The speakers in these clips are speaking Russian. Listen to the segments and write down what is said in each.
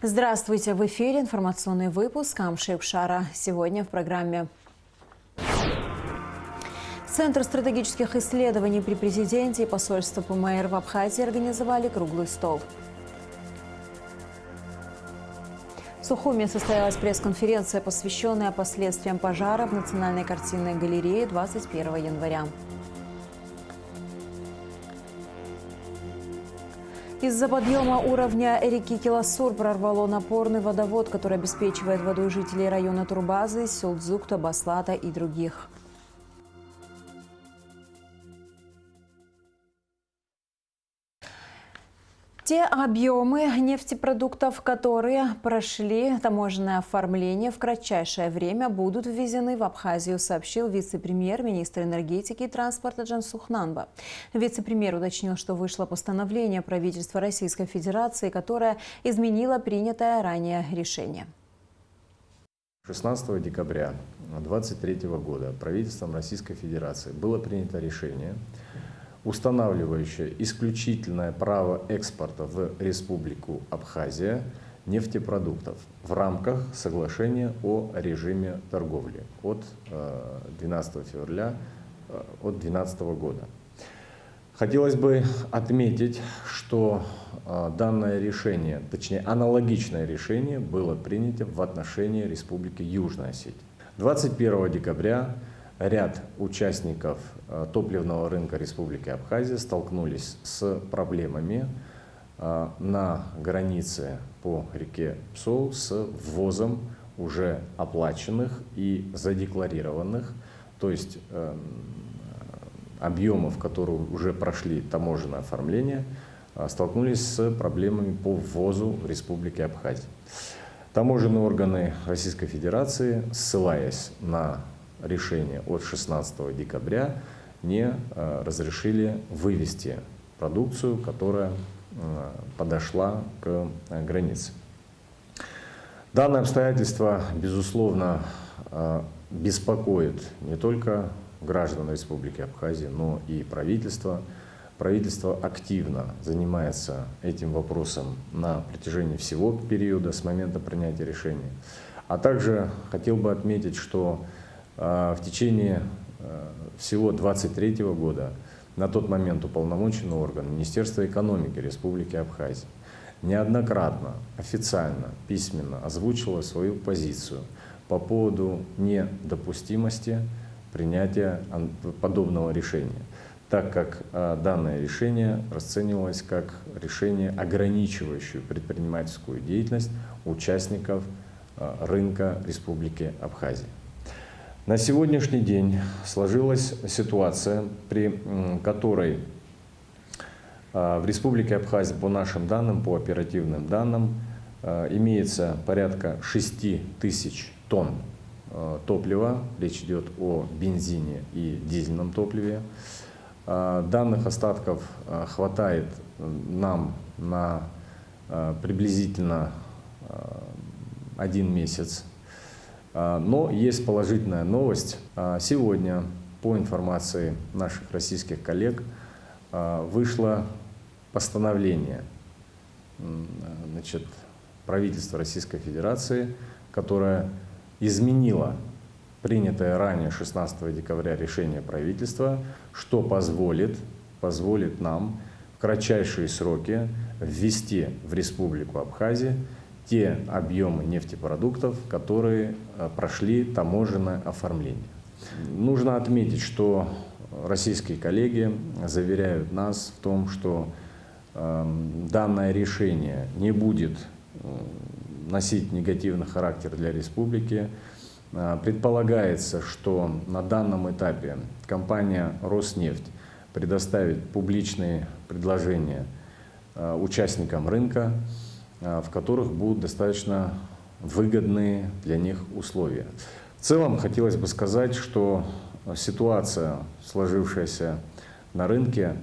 Здравствуйте! В эфире информационный выпуск Амшейбшара. Сегодня в программе. Центр стратегических исследований при президенте и посольство ПМР в Абхазии организовали круглый стол. В Сухуме состоялась пресс-конференция, посвященная последствиям пожара в Национальной картинной галерее 21 января. Из-за подъема уровня реки Киласур прорвало напорный водовод, который обеспечивает водой жителей района Турбазы, сел Дзукта, Баслата и других. Те объемы нефтепродуктов, которые прошли таможенное оформление, в кратчайшее время будут ввезены в Абхазию, сообщил вице-премьер, министр энергетики и транспорта Джансух Нанба. Вице-премьер уточнил, что вышло постановление правительства Российской Федерации, которое изменило принятое ранее решение. 16 декабря 2023 года правительством Российской Федерации было принято решение, устанавливающее исключительное право экспорта в Республику Абхазия нефтепродуктов в рамках соглашения о режиме торговли от 12 февраля 2012 года. Хотелось бы отметить, что данное решение, точнее аналогичное решение, было принято в отношении Республики Южная Осетия. 21 декабря ряд участников топливного рынка Республики Абхазия столкнулись с проблемами на границе по реке Псоу с ввозом уже оплаченных и задекларированных, то есть объемов, которые уже прошли таможенное оформление, столкнулись с проблемами по ввозу в Республике Абхазия. Таможенные органы Российской Федерации, ссылаясь на решение от 16 декабря, не разрешили вывести продукцию, которая подошла к границе. Данное обстоятельство, безусловно, беспокоит не только граждан Республики Абхазия, но и правительство. Правительство активно занимается этим вопросом на протяжении всего периода с момента принятия решения. А также хотел бы отметить, что в течение всего 2023 года на тот момент уполномоченный орган Министерства экономики Республики Абхазия неоднократно, официально, письменно озвучивало свою позицию по поводу недопустимости принятия подобного решения, так как данное решение расценивалось как решение, ограничивающее предпринимательскую деятельность участников рынка Республики Абхазия. На сегодняшний день сложилась ситуация, при которой в Республике Абхазия, по нашим данным, по оперативным данным, имеется порядка 6 тысяч тонн топлива. Речь идет о бензине и дизельном топливе. Данных остатков хватает нам на приблизительно 1 месяц. Но есть положительная новость. Сегодня, по информации наших российских коллег, вышло постановление правительства Российской Федерации, которое изменило принятое ранее 16 декабря решение правительства, что позволит нам в кратчайшие сроки ввести в Республику Абхазия те объемы нефтепродуктов, которые прошли таможенное оформление. Нужно отметить, что российские коллеги заверяют нас в том, что данное решение не будет носить негативный характер для республики. Предполагается, что на данном этапе компания «Роснефть» предоставит публичные предложения участникам рынка, в которых будут достаточно выгодные для них условия. В целом, хотелось бы сказать, что ситуация, сложившаяся на рынке,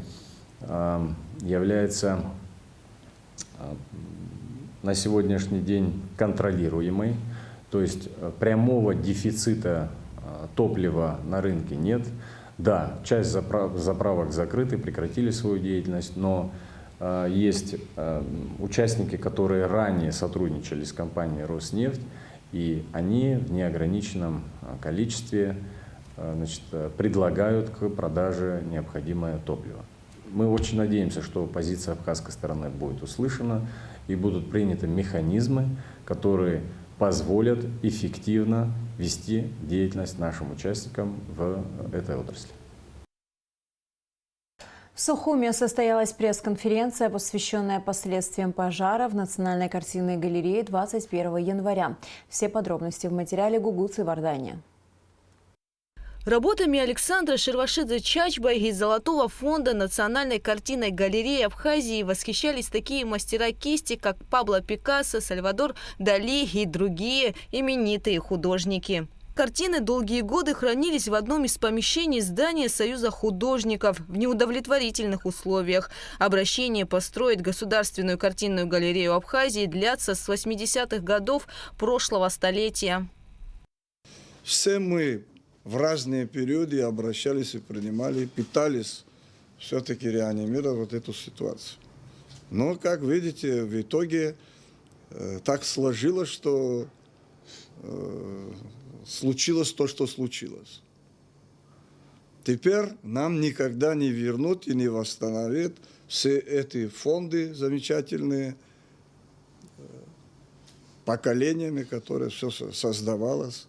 является на сегодняшний день контролируемой, то есть прямого дефицита топлива на рынке нет. Да, часть заправок закрыты, прекратили свою деятельность, но есть участники, которые ранее сотрудничали с компанией «Роснефть», и они в неограниченном количестве предлагают к продаже необходимое топливо. Мы очень надеемся, что позиция абхазской стороны будет услышана и будут приняты механизмы, которые позволят эффективно вести деятельность нашим участникам в этой отрасли. В Сухуме состоялась пресс-конференция, посвященная последствиям пожара в Национальной картинной галерее 21 января. Все подробности в материале Гугуцы Вардания. Работами Александра Шервашидзе-Чачба из Золотого фонда Национальной картинной галереи Абхазии восхищались такие мастера кисти, как Пабло Пикассо, Сальвадор Дали и другие именитые художники. Картины долгие годы хранились в одном из помещений здания Союза художников в неудовлетворительных условиях. Обращение построить государственную картинную галерею Абхазии длятся с 80-х годов прошлого столетия. Все мы в разные периоды обращались и принимали, пытались все-таки реанимировать вот эту ситуацию. Но, как видите, в итоге так сложилось, что случилось то, что случилось. Теперь нам никогда не вернут и не восстановят все эти фонды замечательные, поколениями, которые все создавалось.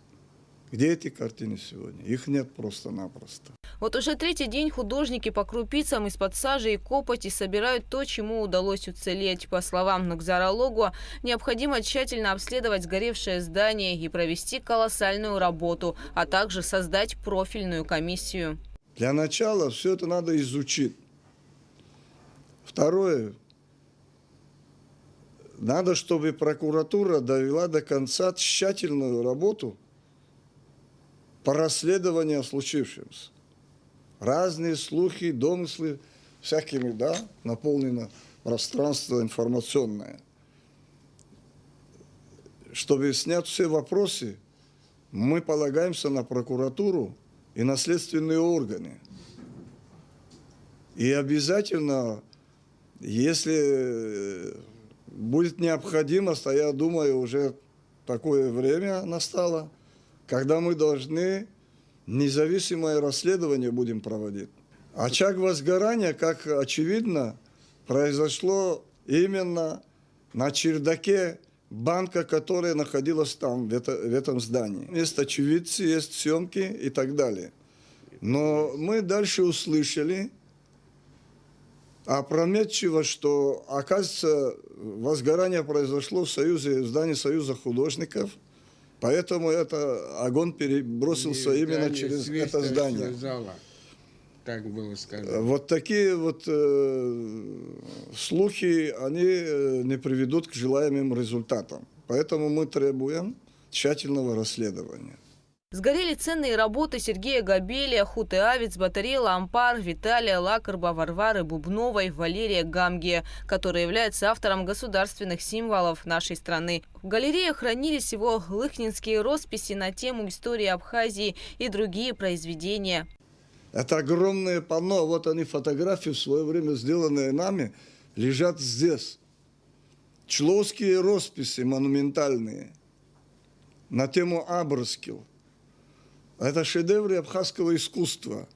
Где эти картины сегодня? Их нет просто-напросто. Вот уже третий день художники по крупицам из-под сажи и копоти собирают то, чему удалось уцелеть. По словам Нукзара Логуа, необходимо тщательно обследовать сгоревшее здание и провести колоссальную работу, а также создать профильную комиссию. Для начала все это надо изучить. Второе. Надо, чтобы прокуратура довела до конца тщательную работу по расследованию случившемуся. Разные слухи, домыслы, всякими, да, наполнено пространство информационное. Чтобы снять все вопросы, мы полагаемся на прокуратуру и на следственные органы. И обязательно, если будет необходимость, а я думаю, уже такое время настало, когда мы должны независимое расследование будем проводить. Очаг возгорания, как очевидно, произошло именно на чердаке банка, которая находилась там, в этом здании. Есть очевидцы, есть съемки и так далее. Но мы дальше услышали опрометчиво, что, оказывается, возгорание произошло в здании Союза художников. Поэтому огонь перебросился именно через это здание. Так было сказано. Вот такие вот слухи, они не приведут к желаемым результатам. Поэтому мы требуем тщательного расследования. Сгорели ценные работы Сергея Габелия, Хуты Авиц, батареи Лампар, Виталия Лакарба, Варвары Бубновой, Валерия Гамгия, который является автором государственных символов нашей страны. В галерее хранились его лыхнинские росписи на тему истории Абхазии и другие произведения. Это огромное панно, вот они фотографии в свое время сделанные нами, лежат здесь. Чловские росписи монументальные на тему Абрскил. Это шедевры абхазского искусства.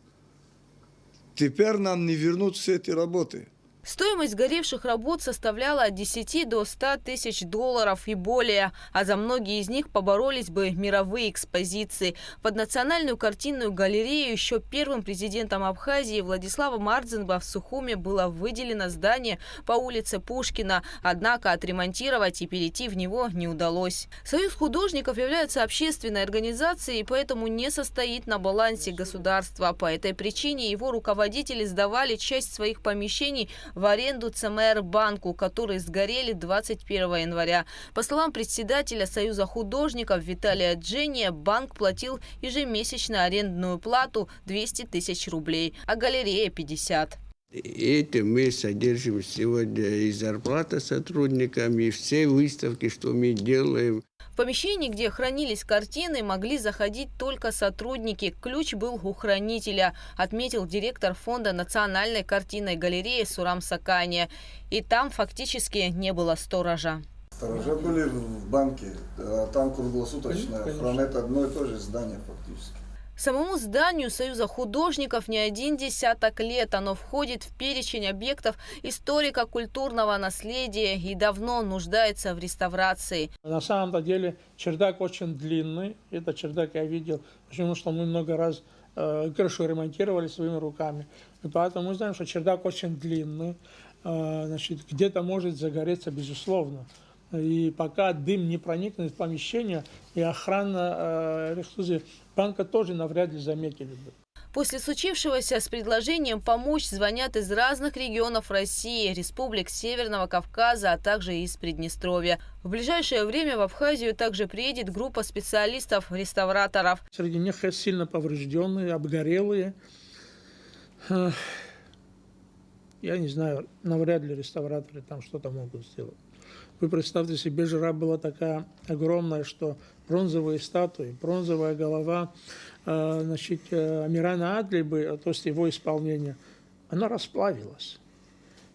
Теперь нам не вернут все эти работы. Стоимость сгоревших работ составляла от 10 до 100 тысяч долларов и более, а за многие из них поборолись бы мировые экспозиции. Под Национальную картинную галерею еще первым президентом Абхазии Владиславом Ардзенба в Сухуме было выделено здание по улице Пушкина, однако отремонтировать и перейти в него не удалось. Союз художников является общественной организацией и поэтому не состоит на балансе государства. По этой причине его руководители сдавали часть своих помещений в аренду ЦМР-банку, которые сгорели 21 января. По словам председателя Союза художников Виталия Джения, банк платил ежемесячно арендную плату 200 тысяч рублей, а галерея – 50. Этим мы содержим сегодня и зарплата сотрудникам, и все выставки, что мы делаем. В помещении, где хранились картины, могли заходить только сотрудники. Ключ был у хранителя, отметил директор фонда Национальной картинной галереи Сурам Сакания. И там фактически не было сторожа. Сторожа были в банке, а там круглосуточная охрана. Это одно и то же здание фактически. Самому зданию Союза художников не один десяток лет. Оно входит в перечень объектов историко-культурного наследия и давно нуждается в реставрации. На самом деле чердак очень длинный. Этот чердак я видел, потому что мы много раз крышу ремонтировали своими руками. И поэтому мы знаем, что чердак очень длинный. Значит, где-то может загореться, безусловно. И пока дым не проникнет в помещение, и охрана банка тоже навряд ли заметили бы. После случившегося с предложением помочь звонят из разных регионов России, республик Северного Кавказа, а также из Приднестровья. В ближайшее время в Абхазию также приедет группа специалистов-реставраторов. Среди них есть сильно поврежденные, обгорелые. Я не знаю, навряд ли реставраторы там что-то могут сделать. Вы представьте себе, жара была такая огромная, что бронзовые статуи, бронзовая голова Амирана Адлибы, то есть его исполнение, она расплавилась.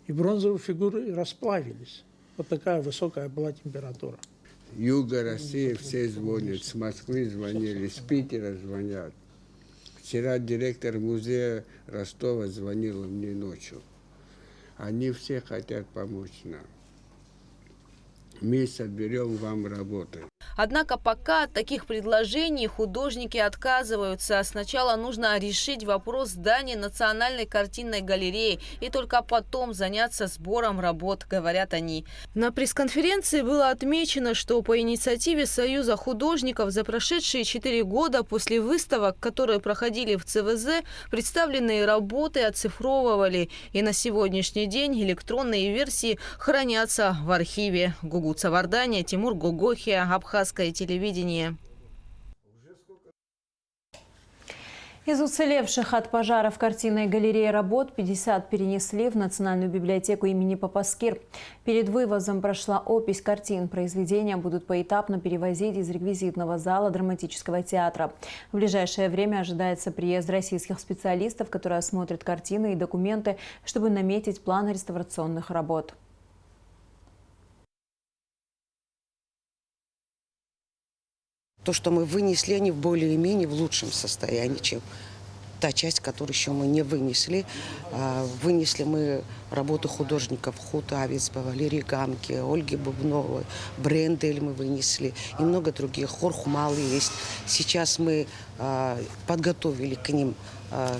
И бронзовые фигуры расплавились. Вот такая высокая была температура. Юга России все звонят, с Москвы звонили, с Питера звонят. Вчера директор музея Ростова звонил мне ночью. Они все хотят помочь нам. Мы соберем вам работу. Однако пока от таких предложений художники отказываются. Сначала нужно решить вопрос здания Национальной картинной галереи и только потом заняться сбором работ, говорят они. На пресс-конференции было отмечено, что по инициативе Союза художников за прошедшие 4 года после выставок, которые проходили в ЦВЗ, представленные работы оцифровывали. И на сегодняшний день электронные версии хранятся в архиве. Гугут Савардания, Тимур Гогохия, Абхазское телевидение. Из уцелевших от пожара в картинной галерее работ 50 перенесли в Национальную библиотеку имени Папаскир. Перед вывозом прошла опись картин. Произведения будут поэтапно перевозить из реквизитного зала драматического театра. В ближайшее время ожидается приезд российских специалистов, которые осмотрят картины и документы, чтобы наметить план реставрационных работ. То, что мы вынесли, они в более-менее в лучшем состоянии, чем та часть, которую еще мы не вынесли. Вынесли мы работу художников Хута Авицба, Валерии Гамки, Ольги Бубновой, Брендель мы вынесли и много других. Хор Хумалы есть. Сейчас мы подготовили к ним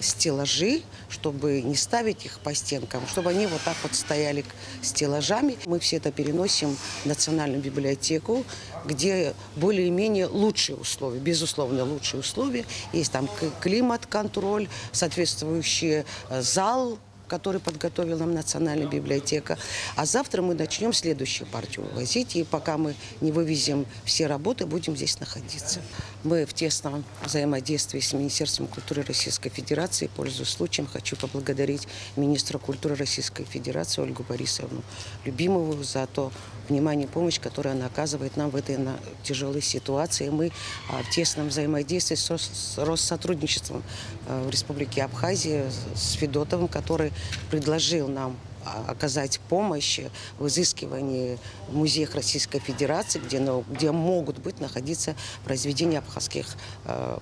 стеллажи, чтобы не ставить их по стенкам, чтобы они вот так вот стояли стеллажами. Мы все это переносим в Национальную библиотеку, где более-менее лучшие условия, безусловно, лучшие условия. Есть там климат-контроль, соответствующий зал, который подготовила нам Национальная библиотека. А завтра мы начнем следующую партию вывозить. И пока мы не вывезем все работы, будем здесь находиться. Мы в тесном взаимодействии с Министерством культуры Российской Федерации. Пользуясь случаем, хочу поблагодарить министра культуры Российской Федерации Ольгу Борисовну Любимову за то внимание и помощь, которую она оказывает нам в этой тяжелой ситуации. Мы в тесном взаимодействии с Россотрудничеством в Республике Абхазия, с Федотовым, который предложил нам оказать помощь в изыскивании в музеях Российской Федерации, где могут быть находиться произведения абхазских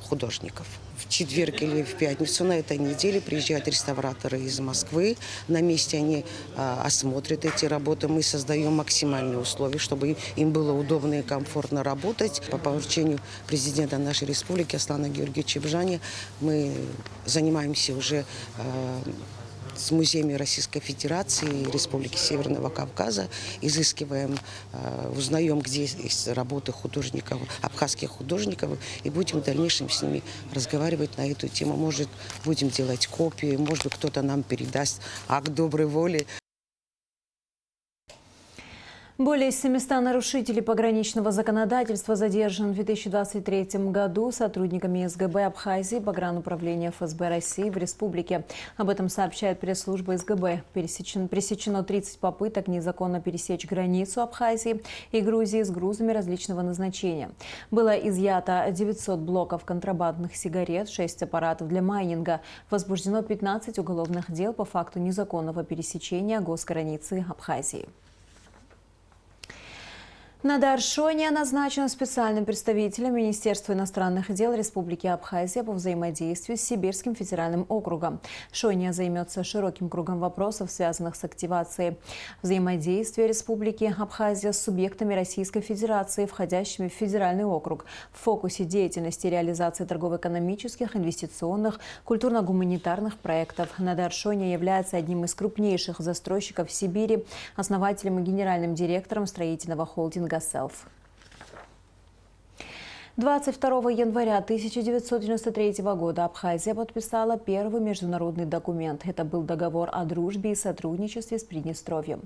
художников. В четверг или в пятницу на этой неделе приезжают реставраторы из Москвы. На месте они осмотрят эти работы. Мы создаем максимальные условия, чтобы им было удобно и комфортно работать. По поручению президента нашей республики Аслана Георгиевича Бжани мы занимаемся уже с музеями Российской Федерации и Республики Северного Кавказа, изыскиваем, узнаем, где есть работы художников, абхазских художников, и будем в дальнейшем с ними разговаривать на эту тему. Может, будем делать копии, может быть, кто-то нам передаст акт доброй воли. Более 700 нарушителей пограничного законодательства задержан в 2023 году сотрудниками СГБ Абхазии, Погрануправления ФСБ России в республике. Об этом сообщает пресс-служба СГБ. Пресечено 30 попыток незаконно пересечь границу Абхазии и Грузии с грузами различного назначения. Было изъято 900 блоков контрабандных сигарет, 6 аппаратов для майнинга. Возбуждено 15 уголовных дел по факту незаконного пересечения госграницы Абхазии. Надар Шоня назначен специальным представителем Министерства иностранных дел Республики Абхазия по взаимодействию с Сибирским федеральным округом. Шоня займется широким кругом вопросов, связанных с активацией взаимодействия Республики Абхазия с субъектами Российской Федерации, входящими в федеральный округ. В фокусе деятельности реализации торгово-экономических, инвестиционных, культурно-гуманитарных проектов. Надар Шоня является одним из крупнейших застройщиков в Сибири, основателем и генеральным директором строительного холдинга «Селф». 22 января 1993 года Абхазия подписала первый международный документ. Это был договор о дружбе и сотрудничестве с Приднестровьем.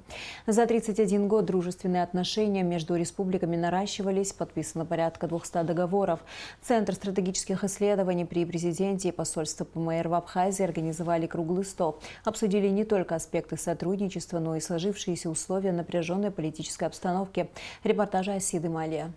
За 31 год дружественные отношения между республиками наращивались, подписано порядка 200 договоров. Центр стратегических исследований при президенте и посольство ПМР в Абхазии организовали круглый стол. Обсудили не только аспекты сотрудничества, но и сложившиеся условия напряженной политической обстановки. Репортаж Асиды Малия.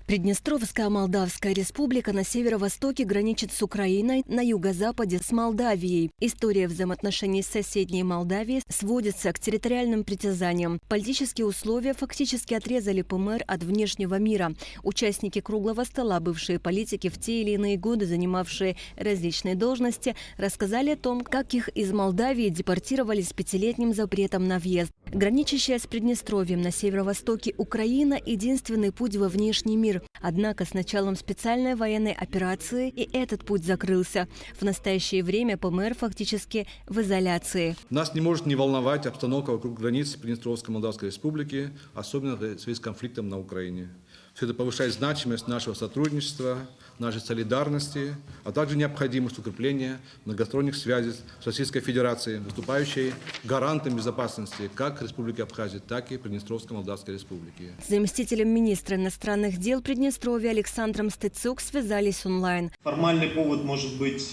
Приднестровская Молдавская республика на северо-востоке граничит с Украиной, на юго-западе с Молдавией. История взаимоотношений с соседней Молдавией сводится к территориальным притязаниям. Политические условия фактически отрезали ПМР от внешнего мира. Участники круглого стола, бывшие политики, в те или иные годы занимавшие различные должности, рассказали о том, как их из Молдавии депортировали с 5-летним запретом на въезд. Граничащая с Приднестровьем на северо-востоке Украина – единственный путь во внешний мир. Однако с началом специальной военной операции и этот путь закрылся. В настоящее время ПМР фактически в изоляции. Нас не может не волновать обстановка вокруг границ Приднестровской Молдавской Республики, особенно в связи с конфликтом на Украине. Все это повышает значимость нашего сотрудничества, нашей солидарности, а также необходимость укрепления многосторонних связей с Российской Федерацией, выступающей гарантом безопасности как Республики Абхазия, так и Приднестровской Молдавской Республики. С заместителем министра иностранных дел Приднестровья Александром Стецук связались онлайн. Формальный повод может быть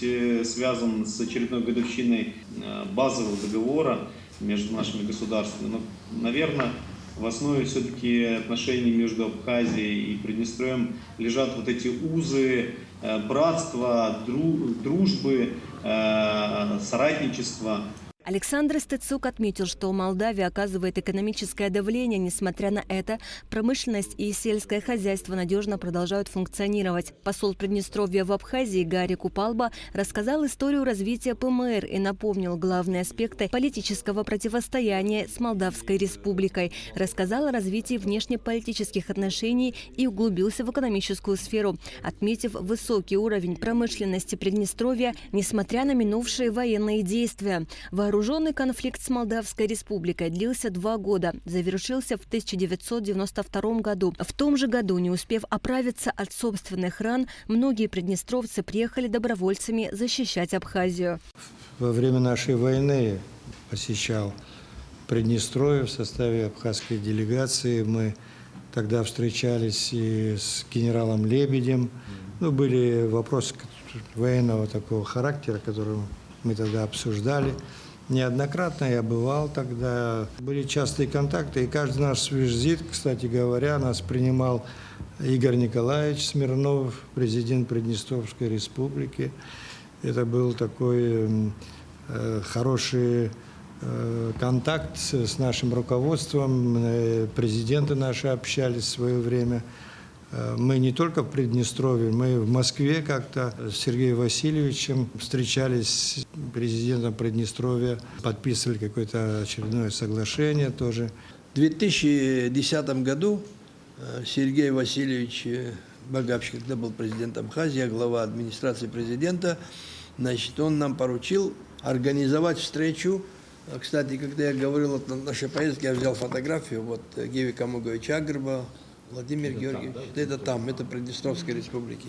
связан с очередной годовщиной базового договора между нашими государствами. Но, наверное, в основе все-таки отношений между Абхазией и Приднестровьем лежат вот эти узы братства, дружбы, соратничества. Александр Стецук отметил, что Молдавия оказывает экономическое давление. Несмотря на это, промышленность и сельское хозяйство надежно продолжают функционировать. Посол Приднестровья в Абхазии Гарри Купалба рассказал историю развития ПМР и напомнил главные аспекты политического противостояния с Молдавской республикой. Рассказал о развитии внешнеполитических отношений и углубился в экономическую сферу, отметив высокий уровень промышленности Приднестровья, несмотря на минувшие военные действия. Вооруженный конфликт с Молдавской республикой длился 2 года, завершился в 1992 году. В том же году, не успев оправиться от собственных ран, многие приднестровцы приехали добровольцами защищать Абхазию. Во время нашей войны посещал Приднестровье в составе абхазской делегации. Мы тогда встречались и с генералом Лебедем. Были вопросы военного такого характера, которые мы тогда обсуждали. Неоднократно я бывал тогда, были частые контакты, и каждый наш визит, кстати говоря, нас принимал Игорь Николаевич Смирнов, президент Приднестровской республики. Это был такой хороший контакт с нашим руководством, президенты наши общались в свое время. Мы не только в Приднестровье, мы в Москве как-то с Сергеем Васильевичем встречались с президентом Приднестровья, подписывали какое-то очередное соглашение тоже. В 2010 году Сергей Васильевич Багапщик, когда был президентом Абхазии, глава администрации президента, он нам поручил организовать встречу. Кстати, когда я говорил о нашей поездке, я взял фотографию, Геви Камугович Агрба, Владимир Георгиевич, это Приднестровской республики.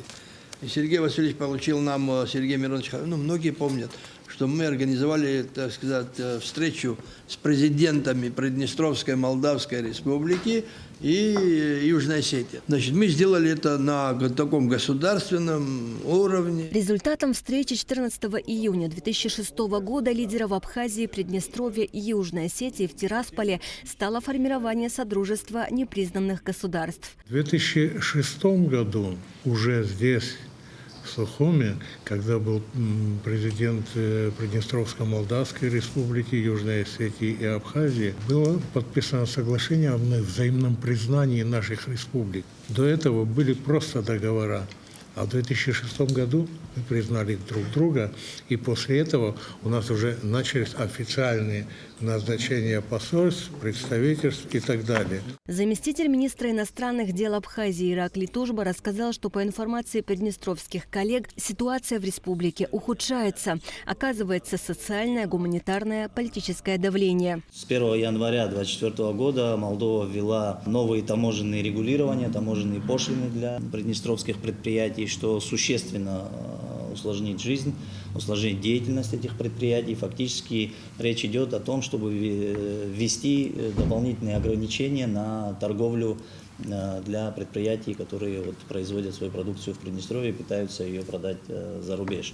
И Сергей Васильевич получил нам, Сергей Миронович, многие помнят, что мы организовали, так сказать, встречу с президентами Приднестровской Молдавской Республики и Южной Осетии. Значит, мы сделали это на таком государственном уровне. Результатом встречи 14 июня 2006 года лидеров Абхазии, Приднестровья и Южной Осетии в Тирасполе стало формирование Содружества непризнанных государств. В 2006 году уже здесь, в Сухуме, когда был президент Приднестровской Молдавской Республики, Южной Осетии и Абхазии, было подписано соглашение о взаимном признании наших республик. До этого были просто договора. А в 2006 году мы признали друг друга, и после этого у нас уже начались официальные назначения посольств, представительств и так далее. Заместитель министра иностранных дел Абхазии Ираклий Тужба рассказал, что по информации приднестровских коллег ситуация в республике ухудшается. Оказывается социальное, гуманитарное, политическое давление. С 1 января 2024 года Молдова ввела новые таможенные регулирования, таможенные пошлины для приднестровских предприятий, что существенно усложнит жизнь, усложнит деятельность этих предприятий. Фактически речь идет о том, чтобы ввести дополнительные ограничения на торговлю для предприятий, которые производят свою продукцию в Приднестровье и пытаются ее продать за рубеж.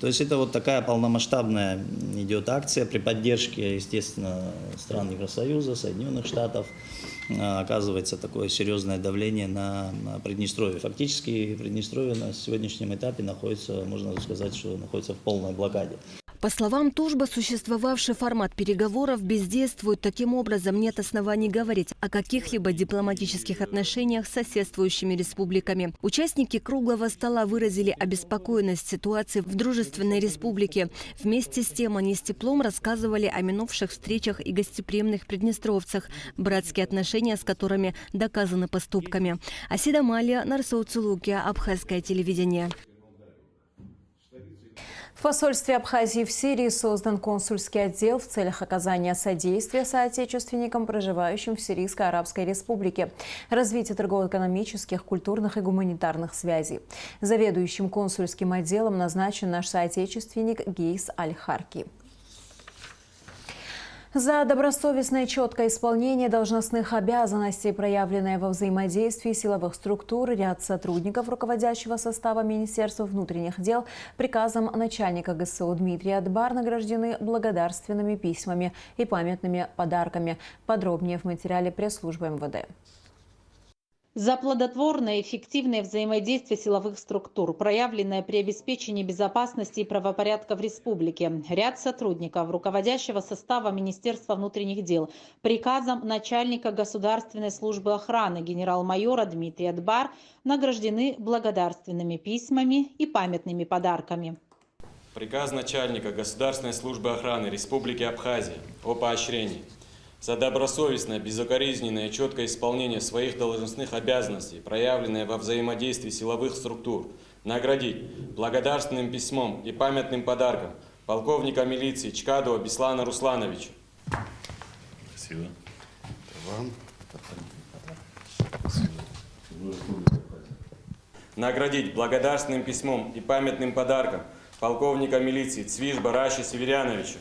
То есть это такая полномасштабная идет акция при поддержке, естественно, стран Евросоюза, Соединенных Штатов. Оказывается такое серьезное давление на Приднестровье. Фактически Приднестровье на сегодняшнем этапе находится, можно сказать, что находится в полной блокаде. По словам Тужба, существовавший формат переговоров бездействует. Таким образом, нет оснований говорить о каких-либо дипломатических отношениях с соседствующими республиками. Участники круглого стола выразили обеспокоенность ситуации в дружественной республике. Вместе с тем они с теплом рассказывали о минувших встречах и гостеприимных приднестровцах, братские отношения с которыми доказаны поступками. Асида Малия, Нарсоу Цулукия, Абхазское телевидение. В посольстве Абхазии в Сирии создан консульский отдел в целях оказания содействия соотечественникам, проживающим в Сирийской Арабской Республике, развития торгово-экономических, культурных и гуманитарных связей. Заведующим консульским отделом назначен наш соотечественник Гейс Аль-Харки. За добросовестное и четкое исполнение должностных обязанностей, проявленное во взаимодействии силовых структур, ряд сотрудников руководящего состава Министерства внутренних дел приказом начальника ГСУ Дмитрия Адбар награждены благодарственными письмами и памятными подарками. Подробнее в материале пресс-службы МВД. За плодотворное и эффективное взаимодействие силовых структур, проявленное при обеспечении безопасности и правопорядка в республике, ряд сотрудников руководящего состава Министерства внутренних дел приказом начальника Государственной службы охраны генерал-майора Дмитрия Адбар награждены благодарственными письмами и памятными подарками. Приказ начальника Государственной службы охраны Республики Абхазия о поощрении за добросовестное, безукоризненное и четкое исполнение своих должностных обязанностей, проявленное во взаимодействии силовых структур, наградить благодарственным письмом и памятным подарком полковника милиции Чкадова Беслана Руслановича. Спасибо. Наградить благодарственным письмом и памятным подарком полковника милиции Цвижба Раши Северяновича.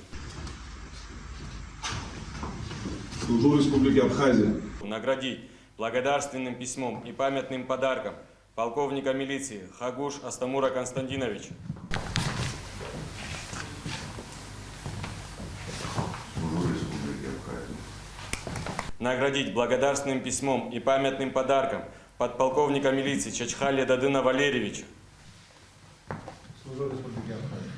Служу Республике Абхазия. Наградить благодарственным письмом и памятным подарком полковника милиции Хагуш Астамура Константиновича. Служу Республике Абхазия. Наградить благодарственным письмом и памятным подарком подполковника милиции Чачхали Дадына Валерьевича. Служу Республике Абхазия.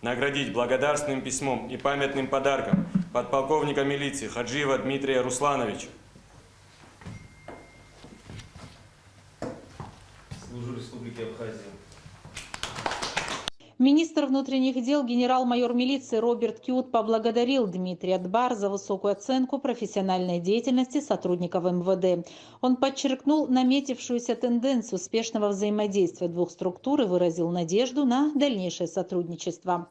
Наградить благодарственным письмом и памятным подарком подполковника милиции Хаджиева Дмитрия Руслановича. Служу Республике Абхазия. Министр внутренних дел генерал-майор милиции Роберт Кют поблагодарил Дмитрия Адбар за высокую оценку профессиональной деятельности сотрудников МВД. Он подчеркнул наметившуюся тенденцию успешного взаимодействия двух структур и выразил надежду на дальнейшее сотрудничество.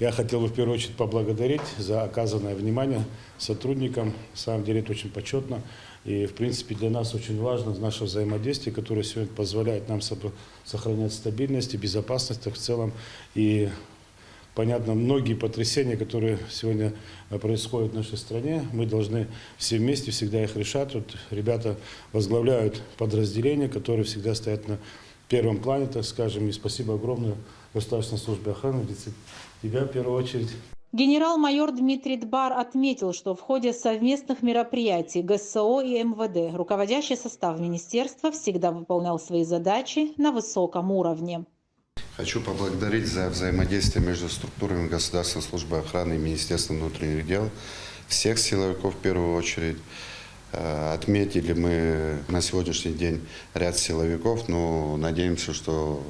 Я хотел бы в первую очередь поблагодарить за оказанное внимание сотрудникам. На самом деле это очень почетно. И, в принципе, для нас очень важно наше взаимодействие, которое сегодня позволяет нам сохранять стабильность и безопасность в целом. И, понятно, многие потрясения, которые сегодня происходят в нашей стране, мы должны все вместе всегда их решать. Вот ребята возглавляют подразделения, которые всегда стоят на первом плане, так скажем. И спасибо огромное Государственной службе охраны, тебя в первую очередь. Генерал-майор Дмитрий Дбар отметил, что в ходе совместных мероприятий ГСО и МВД руководящий состав министерства всегда выполнял свои задачи на высоком уровне. Хочу поблагодарить за взаимодействие между структурами Государственной службы охраны и Министерством внутренних дел, всех силовиков в первую очередь. Отметили мы на сегодняшний день ряд силовиков, но надеемся, что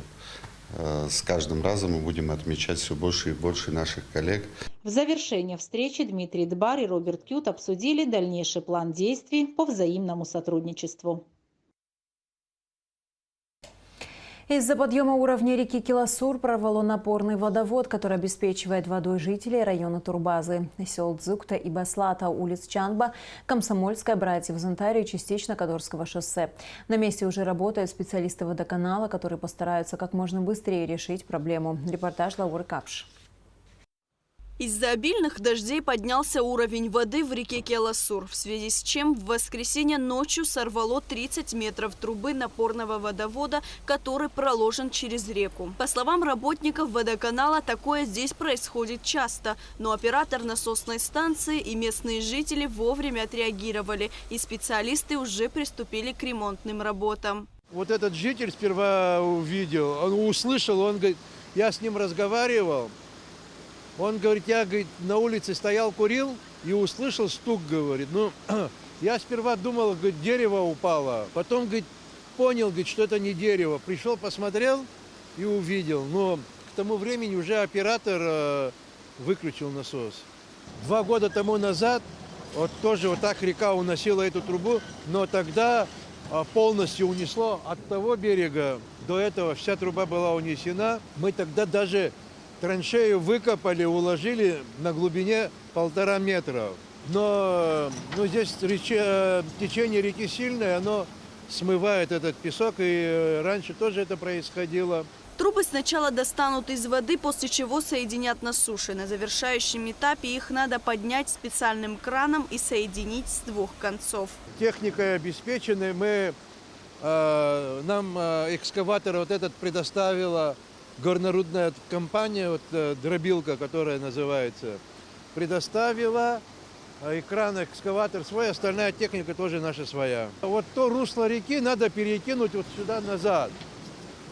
с каждым разом мы будем отмечать все больше и больше наших коллег. В завершение встречи Дмитрий Дбар и Роберт Кют обсудили дальнейший план действий по взаимному сотрудничеству. Из-за подъема уровня реки Киласур прорвало напорный водовод, который обеспечивает водой жителей района Турбазы, сел Дзукта и Баслата, улиц Чанба, Комсомольская, братьев Зантария и частично Кадорского шоссе. На месте уже работают специалисты водоканала, которые постараются как можно быстрее решить проблему. Репортаж Лауры Капш. Из-за обильных дождей поднялся уровень воды в реке Киласур, в связи с чем в воскресенье ночью сорвало 30 метров трубы напорного водовода, который проложен через реку. По словам работников водоканала, такое здесь происходит часто, но оператор насосной станции и местные жители вовремя отреагировали, и специалисты уже приступили к ремонтным работам. Вот этот житель сперва увидел, он услышал, он говорит, я с ним разговаривал. Он говорит, я на улице стоял, курил и услышал стук, говорит. Ну, я сперва думал, говорит, дерево упало. Потом, говорит, понял, говорит, что это не дерево. Пришел, посмотрел и увидел. Но к тому времени уже оператор выключил насос. 2 года тому назад вот тоже вот так река уносила эту трубу, но тогда полностью унесло от того берега до этого. Вся труба была унесена. Мы тогда даже траншею выкопали, уложили на глубине 1,5 метра. Но здесь течение реки сильное, оно смывает этот песок, и раньше тоже это происходило. Трубы сначала достанут из воды, после чего соединят на суше. На завершающем этапе их надо поднять специальным краном и соединить с 2 концов. Техникой обеспечены. Нам экскаватор вот этот предоставила горнорудная компания, вот дробилка, которая называется, предоставила, и кран, экскаватор свой, остальная техника тоже наша своя. Вот то русло реки надо перекинуть вот сюда назад.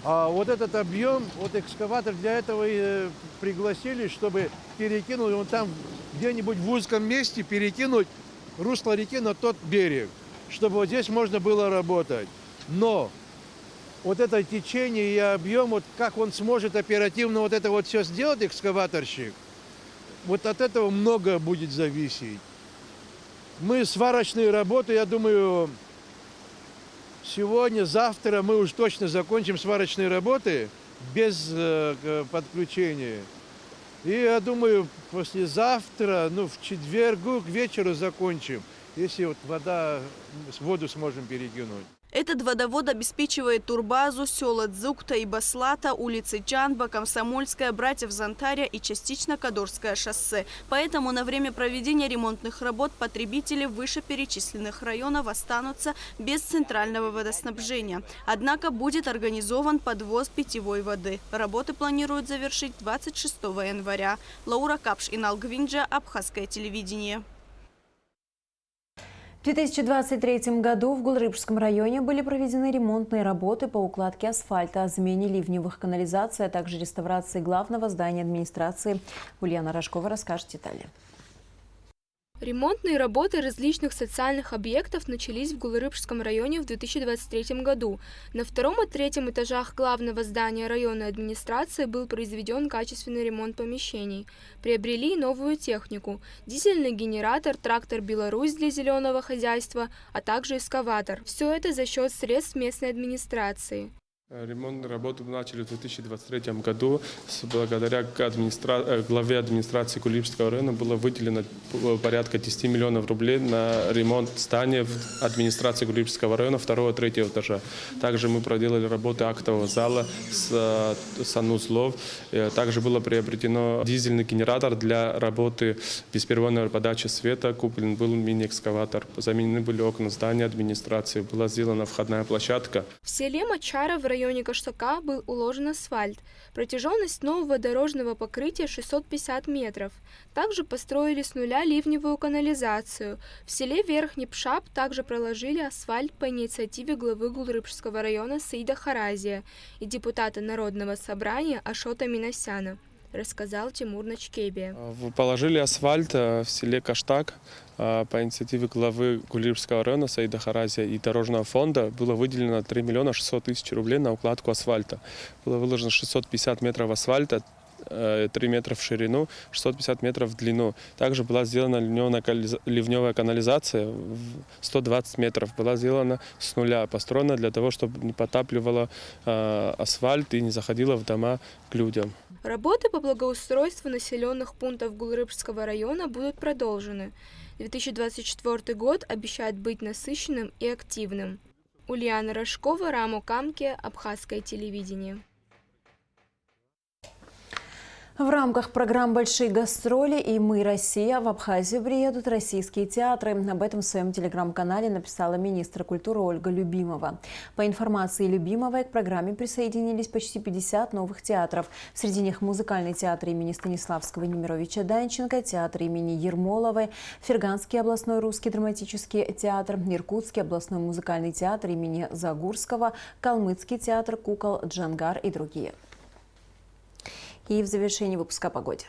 А вот этот объем, вот экскаватор для этого и пригласили, чтобы перекинуть, вот там где-нибудь в узком месте перекинуть русло реки на тот берег, чтобы вот здесь можно было работать. Но вот это течение и объем, вот как он сможет оперативно вот это вот все сделать, экскаваторщик, вот от этого много будет зависеть. Мы сварочные работы, я думаю, сегодня, завтра мы уж точно закончим сварочные работы без подключения. И я думаю, послезавтра, в четверг к вечеру закончим, если вот воду сможем перекинуть. Этот водовод обеспечивает турбазу, села Дзукта и Баслата, улицы Чанба, Комсомольская, братьев Зантария и частично Кадорское шоссе. Поэтому на время проведения ремонтных работ потребители вышеперечисленных районов останутся без центрального водоснабжения. Однако будет организован подвоз питьевой воды. Работы планируют завершить 26 января. Лаура Капш, Инал Гвинджа, Абхазское телевидение. В 2023 году в Гулрыбжском районе были проведены ремонтные работы по укладке асфальта, замене ливневых канализаций, а также реставрации главного здания администрации. Ульяна Рожкова расскажет детали. Ремонтные работы различных социальных объектов начались в Гулрыбжском районе в 2023 году. На 2 и 3 этажах главного здания районной администрации был произведен качественный ремонт помещений. Приобрели новую технику – дизельный генератор, трактор «Беларусь» для зеленого хозяйства, а также экскаватор. Все это за счет средств местной администрации. Ремонтные работы начали в 2023 году. Благодаря главе администрации Кулибского района было выделено порядка 10 миллионов рублей на ремонт здания в администрации Кулибского района 2-3 этажа. Также мы проделали работы актового зала, санузлов. Также было приобретено дизельный генератор для работы бесперебойной подачи света. Куплен был мини-экскаватор. Заменены были окна здания администрации. Была сделана входная площадка. В селе Мачара в районе Каштака был уложен асфальт. Протяженность нового дорожного покрытия 650 метров. Также построили с нуля ливневую канализацию. В селе Верхний Пшап также проложили асфальт по инициативе главы Гулрыбского района Саида Харазия и депутата Народного собрания Ашота Минасяна, рассказал Тимур Начкебе. Положили асфальт в селе Каштак. По инициативе главы Гулрыбского района Саида Харазия и Дорожного фонда было выделено 3 миллиона 600 тысяч рублей на укладку асфальта. Было выложено 650 метров асфальта, 3 метра в ширину, 650 метров в длину. Также была сделана ливневая канализация, 120 метров. Была сделана с нуля, построена для того, чтобы не потапливала асфальт и не заходила в дома к людям. Работы по благоустройству населенных пунктов Гулрыбского района будут продолжены. 2024 год обещает быть насыщенным и активным. Ульяна Рожкова, Рамо Камке, Абхазское телевидение. В рамках программ «Большие гастроли» и «Мы, Россия» в Абхазию приедут российские театры. Об этом в своем телеграм-канале написала министр культуры Ольга Любимова. По информации Любимовой, к программе присоединились почти 50 новых театров. Среди них музыкальный театр имени Станиславского и Немировича Данченко, театр имени Ермоловой, Ферганский областной русский драматический театр, Иркутский областной музыкальный театр имени Загурского, Калмыцкий театр кукол «Джангар» и другие. И в завершении выпуска о погоде.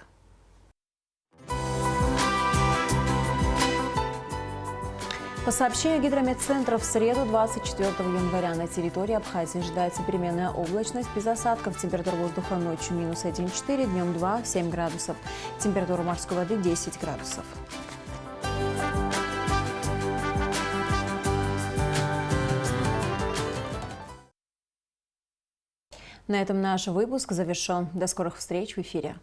По сообщению гидрометцентра, в среду 24 января на территории Абхазии ожидается переменная облачность без осадков. Температура воздуха ночью минус 1,4, днем 2,7 градусов. Температура морской воды 10 градусов. На этом наш выпуск завершен. До скорых встреч в эфире.